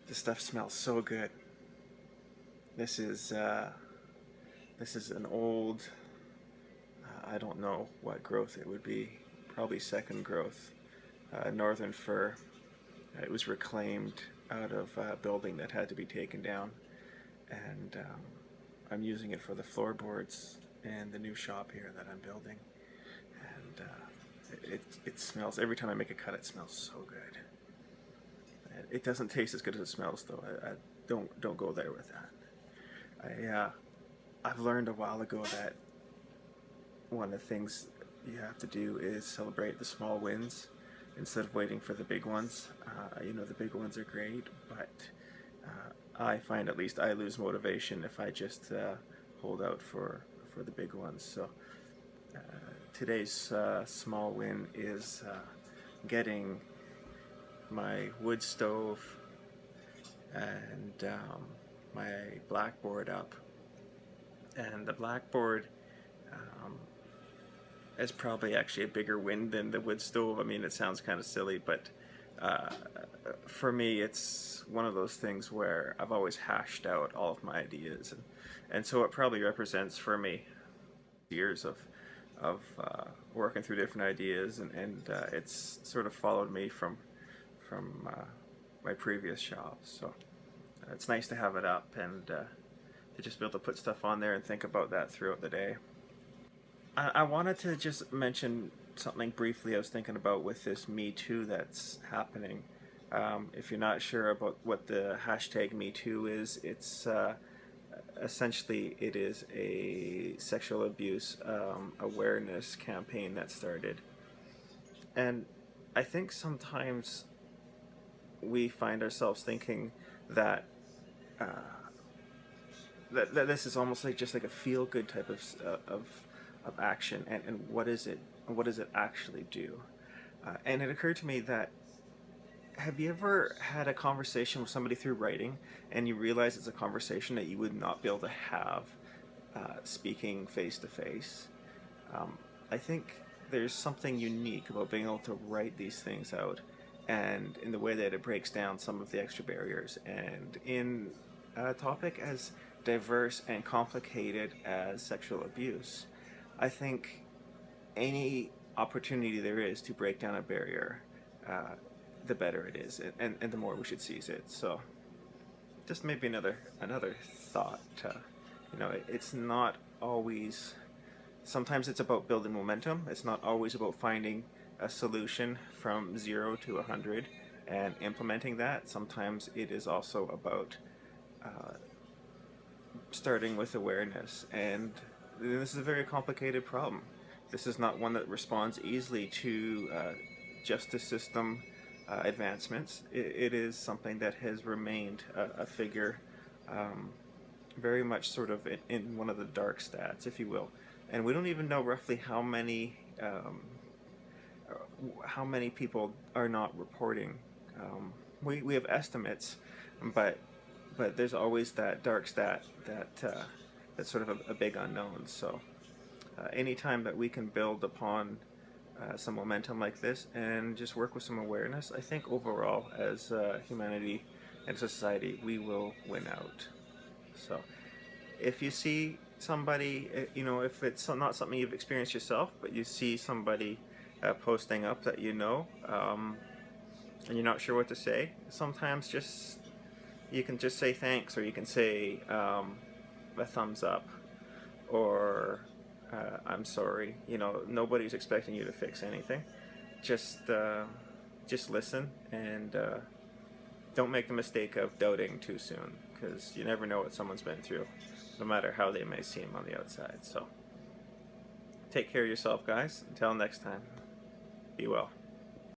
This stuff smells so good. This is an old, I don't know what growth it would be, probably second growth, northern fir. It was reclaimed out of a building that had to be taken down, and I'm using it for the floorboards and the new shop here that I'm building. And it smells, every time I make a cut, it smells so good. It doesn't taste as good as it smells, though. I don't go there with that. I've learned a while ago that one of the things you have to do is celebrate the small wins instead of waiting for the big ones. You know, the big ones are great, but I find, at least I lose motivation if I just hold out for the big ones. So today's small win is getting my wood stove and my blackboard up. And the blackboard is probably actually a bigger win than the wood stove. I mean, it sounds kind of silly, but for me, it's one of those things where I've always hashed out all of my ideas, and so it probably represents for me years of working through different ideas, and it's sort of followed me from my previous shop. So it's nice to have it up and to just be able to put stuff on there and think about that throughout the day. I wanted to just mention something briefly I was thinking about with this Me Too that's happening. If you're not sure about what the hashtag Me Too is, it's essentially it is a sexual abuse awareness campaign that started. And I think sometimes we find ourselves thinking that that this is almost like just like a feel-good type of action, and what is it actually do? And it occurred to me that, have you ever had a conversation with somebody through writing and you realize it's a conversation that you would not be able to have speaking face to face? I think there's something unique about being able to write these things out, and in the way that it breaks down some of the extra barriers, and in a topic as diverse and complicated as sexual abuse, I think any opportunity there is to break down a barrier, the better it is, and the more we should seize it. So just maybe another thought. You know, it's not always, sometimes it's about building momentum. It's not always about finding a solution from 0 to 100 and implementing that. Sometimes it is also about starting with awareness, and this is a very complicated problem. This is not one that responds easily to justice system advancements. It is something that has remained a figure very much sort of in one of the dark stats, if you will. And we don't even know roughly how many people are not reporting. We have estimates, but there's always that dark stat that's sort of a big unknown. So anytime that we can build upon some momentum like this and just work with some awareness, I think overall as humanity and society, we will win out. So if you see somebody, you know, if it's not something you've experienced yourself, but you see somebody posting up that you know, and you're not sure what to say, sometimes you can just say thanks, or you can say a thumbs up, or I'm sorry. You know, nobody's expecting you to fix anything. Just listen, and don't make the mistake of doubting too soon, because you never know what someone's been through, no matter how they may seem on the outside. So take care of yourself, guys. Until next time, be well.